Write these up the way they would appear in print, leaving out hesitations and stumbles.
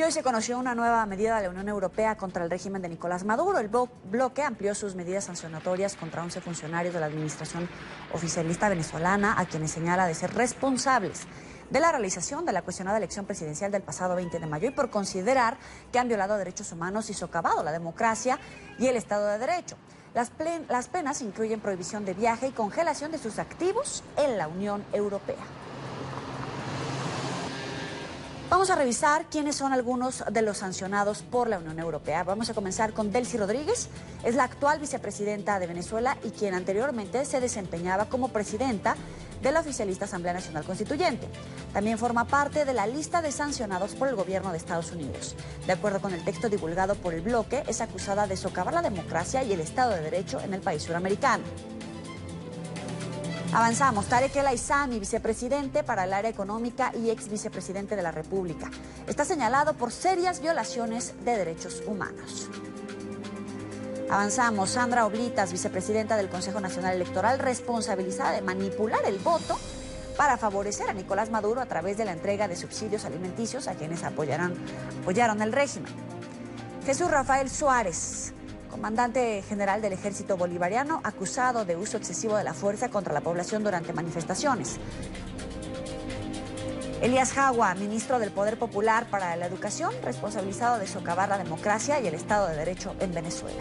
Y hoy se conoció una nueva medida de la Unión Europea contra el régimen de Nicolás Maduro. El bloque amplió sus medidas sancionatorias contra 11 funcionarios de la administración oficialista venezolana, a quienes señala de ser responsables de la realización de la cuestionada elección presidencial del pasado 20 de mayo y por considerar que han violado derechos humanos y socavado la democracia y el Estado de Derecho. Las penas incluyen prohibición de viaje y congelación de sus activos en la Unión Europea. Vamos a revisar quiénes son algunos de los sancionados por la Unión Europea. Vamos a comenzar con Delcy Rodríguez, es la actual vicepresidenta de Venezuela y quien anteriormente se desempeñaba como presidenta de la oficialista Asamblea Nacional Constituyente. También forma parte de la lista de sancionados por el gobierno de Estados Unidos. De acuerdo con el texto divulgado por el bloque, es acusada de socavar la democracia y el Estado de Derecho en el país suramericano. Avanzamos. Tarek El Aissami, vicepresidente para el área económica y ex vicepresidente de la República. Está señalado por serias violaciones de derechos humanos. Avanzamos. Sandra Oblitas, vicepresidenta del Consejo Nacional Electoral, responsabilizada de manipular el voto para favorecer a Nicolás Maduro a través de la entrega de subsidios alimenticios a quienes apoyaron el régimen. Jesús Rafael Suárez, comandante general del Ejército Bolivariano, acusado de uso excesivo de la fuerza contra la población durante manifestaciones. Elías Jagua, ministro del Poder Popular para la Educación, responsabilizado de socavar la democracia y el Estado de Derecho en Venezuela.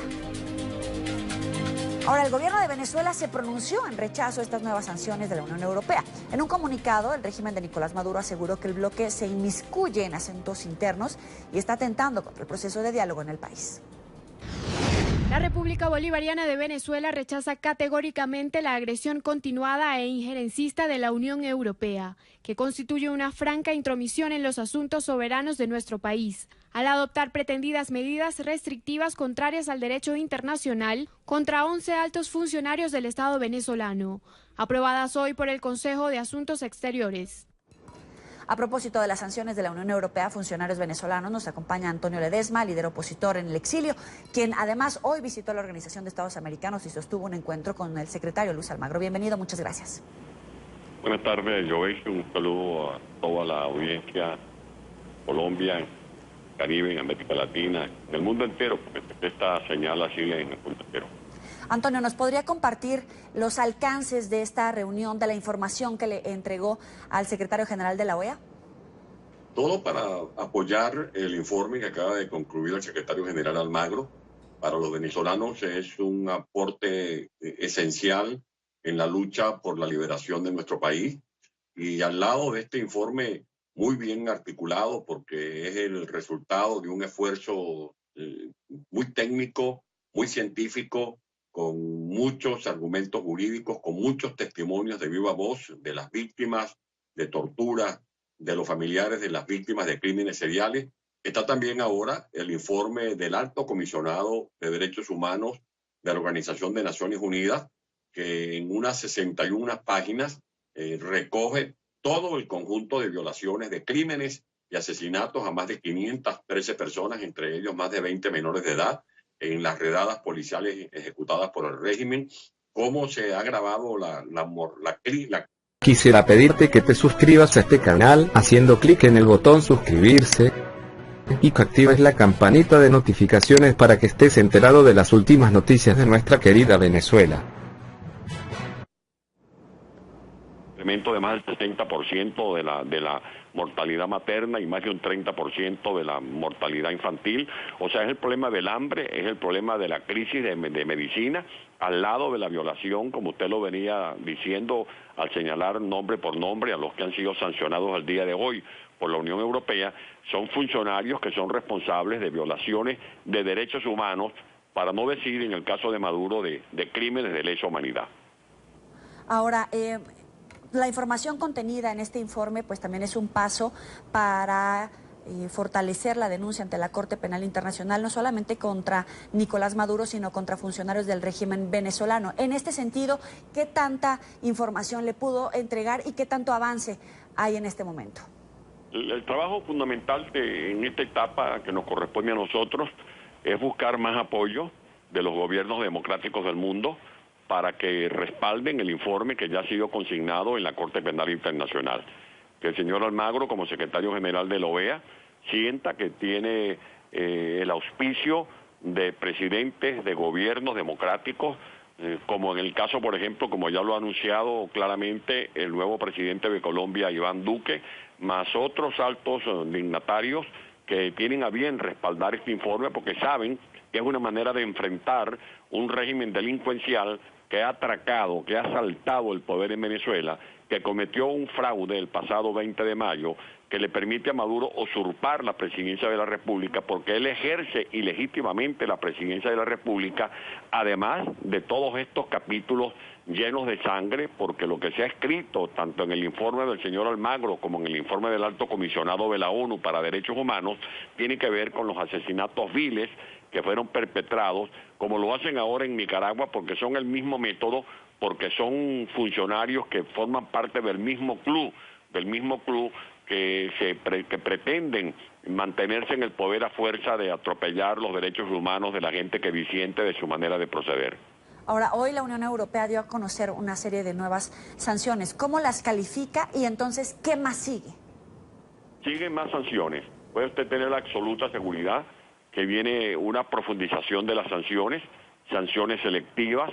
Ahora, el gobierno de Venezuela se pronunció en rechazo a estas nuevas sanciones de la Unión Europea. En un comunicado, el régimen de Nicolás Maduro aseguró que el bloque se inmiscuye en asuntos internos y está atentando contra el proceso de diálogo en el país. La República Bolivariana de Venezuela rechaza categóricamente la agresión continuada e injerencista de la Unión Europea, que constituye una franca intromisión en los asuntos soberanos de nuestro país, al adoptar pretendidas medidas restrictivas contrarias al derecho internacional contra 11 altos funcionarios del Estado venezolano, aprobadas hoy por el Consejo de Asuntos Exteriores. A propósito de las sanciones de la Unión Europea a funcionarios venezolanos, nos acompaña Antonio Ledesma, líder opositor en el exilio, quien además hoy visitó la Organización de Estados Americanos y sostuvo un encuentro con el secretario Luis Almagro. Bienvenido, muchas gracias. Buenas tardes, Joey. Un saludo a toda la audiencia, Colombia, en Caribe, en América Latina, en el mundo entero, porque esta señal así en el mundo entero. Antonio, ¿nos podría compartir los alcances de esta reunión, de la información que le entregó al secretario general de la OEA? Todo para apoyar el informe que acaba de concluir el secretario general Almagro. Para los venezolanos es un aporte esencial en la lucha por la liberación de nuestro país. Y al lado de este informe muy bien articulado, porque es el resultado de un esfuerzo muy técnico, muy científico, con muchos argumentos jurídicos, con muchos testimonios de viva voz de las víctimas de tortura, de los familiares de las víctimas de crímenes seriales. Está también ahora el informe del Alto Comisionado de Derechos Humanos de la Organización de Naciones Unidas, que en unas 61 páginas recoge todo el conjunto de violaciones, de crímenes y asesinatos a más de 513 personas, entre ellos más de 20 menores de edad, en las redadas policiales ejecutadas por el régimen, cómo se ha agravado la. Quisiera pedirte que te suscribas a este canal haciendo clic en el botón suscribirse y que actives la campanita de notificaciones para que estés enterado de las últimas noticias de nuestra querida Venezuela. Incremento de más del 60% de la mortalidad materna y más de un 30% de la mortalidad infantil. O sea, es el problema del hambre, es el problema de la crisis de medicina, al lado de la violación, como usted lo venía diciendo, al señalar nombre por nombre a los que han sido sancionados al día de hoy por la Unión Europea. Son funcionarios que son responsables de violaciones de derechos humanos, para no decir, en el caso de Maduro, de crímenes de lesa humanidad. Ahora, la información contenida en este informe pues también es un paso para fortalecer la denuncia ante la Corte Penal Internacional, no solamente contra Nicolás Maduro, sino contra funcionarios del régimen venezolano. En este sentido, ¿qué tanta información le pudo entregar y qué tanto avance hay en este momento? El trabajo fundamental en esta etapa que nos corresponde a nosotros es buscar más apoyo de los gobiernos democráticos del mundo para que respalden el informe que ya ha sido consignado en la Corte Penal Internacional. Que el señor Almagro, como secretario general de la OEA, sienta que tiene el auspicio de presidentes de gobiernos democráticos, como en el caso, por ejemplo, como ya lo ha anunciado claramente el nuevo presidente de Colombia, Iván Duque, más otros altos dignatarios que tienen a bien respaldar este informe porque saben que es una manera de enfrentar un régimen delincuencial que ha atracado, que ha asaltado el poder en Venezuela, que cometió un fraude el pasado 20 de mayo, que le permite a Maduro usurpar la presidencia de la República, porque él ejerce ilegítimamente la presidencia de la República, además de todos estos capítulos llenos de sangre, porque lo que se ha escrito, tanto en el informe del señor Almagro como en el informe del Alto Comisionado de la ONU para Derechos Humanos, tiene que ver con los asesinatos viles que fueron perpetrados, como lo hacen ahora en Nicaragua, porque son el mismo método, porque son funcionarios que forman parte del mismo club que pretenden mantenerse en el poder a fuerza de atropellar los derechos humanos de la gente que disiente de su manera de proceder. Ahora, hoy la Unión Europea dio a conocer una serie de nuevas sanciones. ¿Cómo las califica y entonces qué más sigue? Siguen más sanciones. Puede usted tener la absoluta seguridad que viene una profundización de las sanciones, sanciones selectivas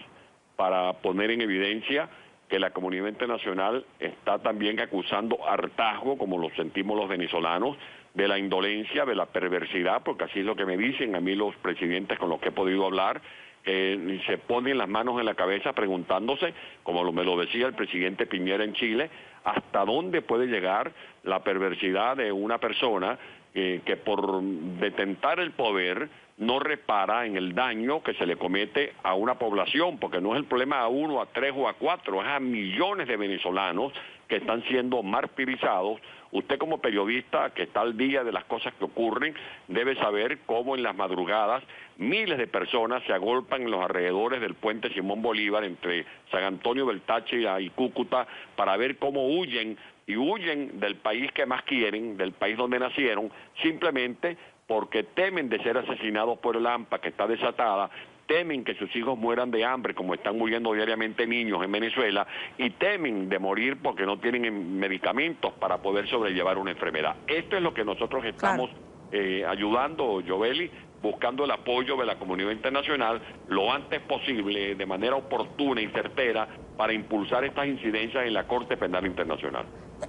para poner en evidencia que la comunidad internacional está también acusando hartazgo, como lo sentimos los venezolanos, de la indolencia, de la perversidad, porque así es lo que me dicen a mí los presidentes con los que he podido hablar, que se ponen las manos en la cabeza preguntándose, como me lo decía el presidente Piñera en Chile, hasta dónde puede llegar la perversidad de una persona que por detentar el poder no repara en el daño que se le comete a una población, porque no es el problema a 1, a 3 o a 4, es a millones de venezolanos que están siendo martirizados. Usted como periodista que está al día de las cosas que ocurren, debe saber cómo en las madrugadas miles de personas se agolpan en los alrededores del puente Simón Bolívar entre San Antonio del Táchira y Cúcuta para ver cómo huyen del país que más quieren, del país donde nacieron, simplemente porque temen de ser asesinados por el AMPA que está desatada, temen que sus hijos mueran de hambre, como están muriendo diariamente niños en Venezuela, y temen de morir porque no tienen medicamentos para poder sobrellevar una enfermedad. Esto es lo que nosotros estamos ayudando, Yoveli, buscando el apoyo de la comunidad internacional lo antes posible, de manera oportuna y certera, para impulsar estas incidencias en la Corte Penal Internacional.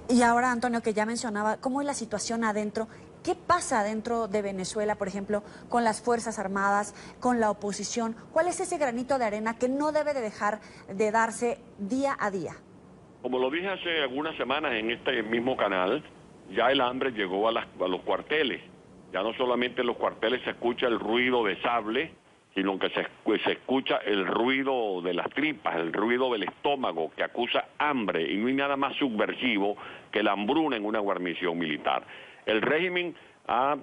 Y ahora, Antonio, que ya mencionaba, ¿cómo es la situación adentro? ¿Qué pasa dentro de Venezuela, por ejemplo, con las Fuerzas Armadas, con la oposición? ¿Cuál es ese granito de arena que no debe de dejar de darse día a día? Como lo dije hace algunas semanas en este mismo canal, ya el hambre llegó a los cuarteles. Ya no solamente en los cuarteles se escucha el ruido de sable, sino que se escucha el ruido de las tripas, el ruido del estómago, que acusa hambre, y no hay nada más subversivo que la hambruna en una guarnición militar. El régimen ha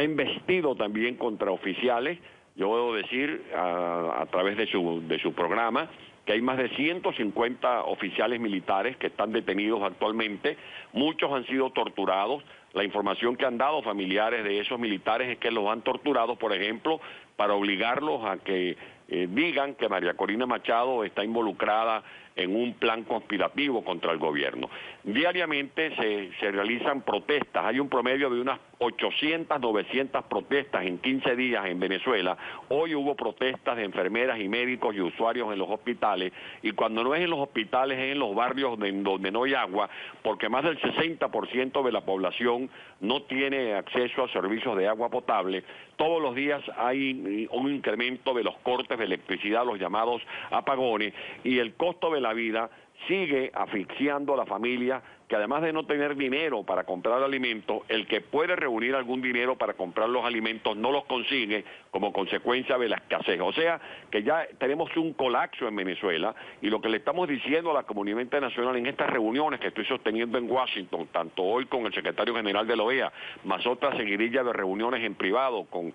embestido también contra oficiales. Yo debo decir, a través de su programa, que hay más de 150 oficiales militares que están detenidos actualmente. Muchos han sido torturados. La información que han dado familiares de esos militares es que los han torturado, por ejemplo, para obligarlos a que digan que María Corina Machado está involucrada en un plan conspirativo contra el gobierno. Diariamente se realizan protestas, hay un promedio de unas 800, 900 protestas en 15 días en Venezuela. Hoy hubo protestas de enfermeras y médicos y usuarios en los hospitales, y cuando no es en los hospitales es en los barrios donde no hay agua, porque más del 60% de la población no tiene acceso a servicios de agua potable. Todos los días hay un incremento de los cortes de electricidad, los llamados apagones, y el costo de la vida sigue asfixiando a la familia, que además de no tener dinero para comprar alimentos, el que puede reunir algún dinero para comprar los alimentos no los consigue como consecuencia de la escasez. O sea, que ya tenemos un colapso en Venezuela, y lo que le estamos diciendo a la comunidad internacional en estas reuniones que estoy sosteniendo en Washington, tanto hoy con el secretario general de la OEA, más otra seguidilla de reuniones en privado con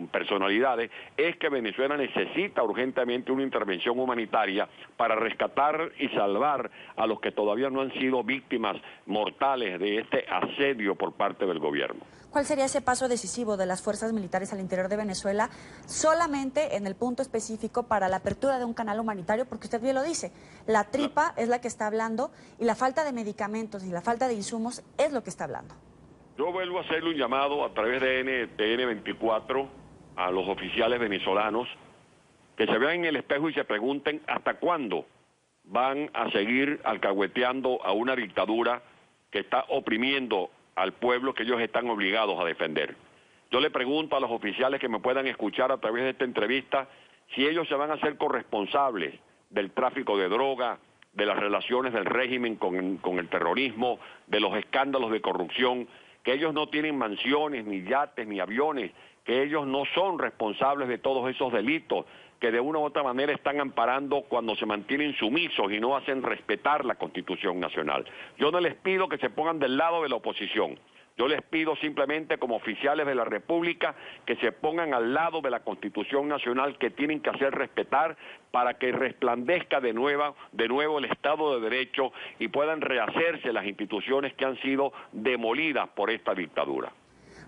personalidades, es que Venezuela necesita urgentemente una intervención humanitaria para rescatar y salvar a los que todavía no han sido víctimas mortales de este asedio por parte del gobierno. ¿Cuál sería ese paso decisivo de las fuerzas militares al interior de Venezuela, solamente en el punto específico para la apertura de un canal humanitario? Porque usted bien lo dice, la tripa es la que está hablando, y la falta de medicamentos y la falta de insumos es lo que está hablando. Yo vuelvo a hacerle un llamado a través de NTN24 a los oficiales venezolanos que se vean en el espejo y se pregunten hasta cuándo van a seguir alcahueteando a una dictadura que está oprimiendo al pueblo que ellos están obligados a defender. Yo le pregunto a los oficiales que me puedan escuchar a través de esta entrevista si ellos se van a hacer corresponsables del tráfico de droga, de las relaciones del régimen con el terrorismo, de los escándalos de corrupción, que ellos no tienen mansiones, ni yates, ni aviones, que ellos no son responsables de todos esos delitos, que de una u otra manera están amparando cuando se mantienen sumisos y no hacen respetar la Constitución Nacional. Yo no les pido que se pongan del lado de la oposición. Yo les pido simplemente como oficiales de la República que se pongan al lado de la Constitución Nacional que tienen que hacer respetar para que resplandezca de nuevo el Estado de Derecho y puedan rehacerse las instituciones que han sido demolidas por esta dictadura.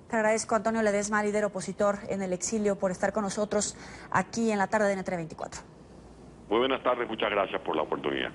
Te agradezco, Antonio Ledesma, líder opositor en el exilio, por estar con nosotros aquí en la tarde de NTN24. Muy buenas tardes, muchas gracias por la oportunidad.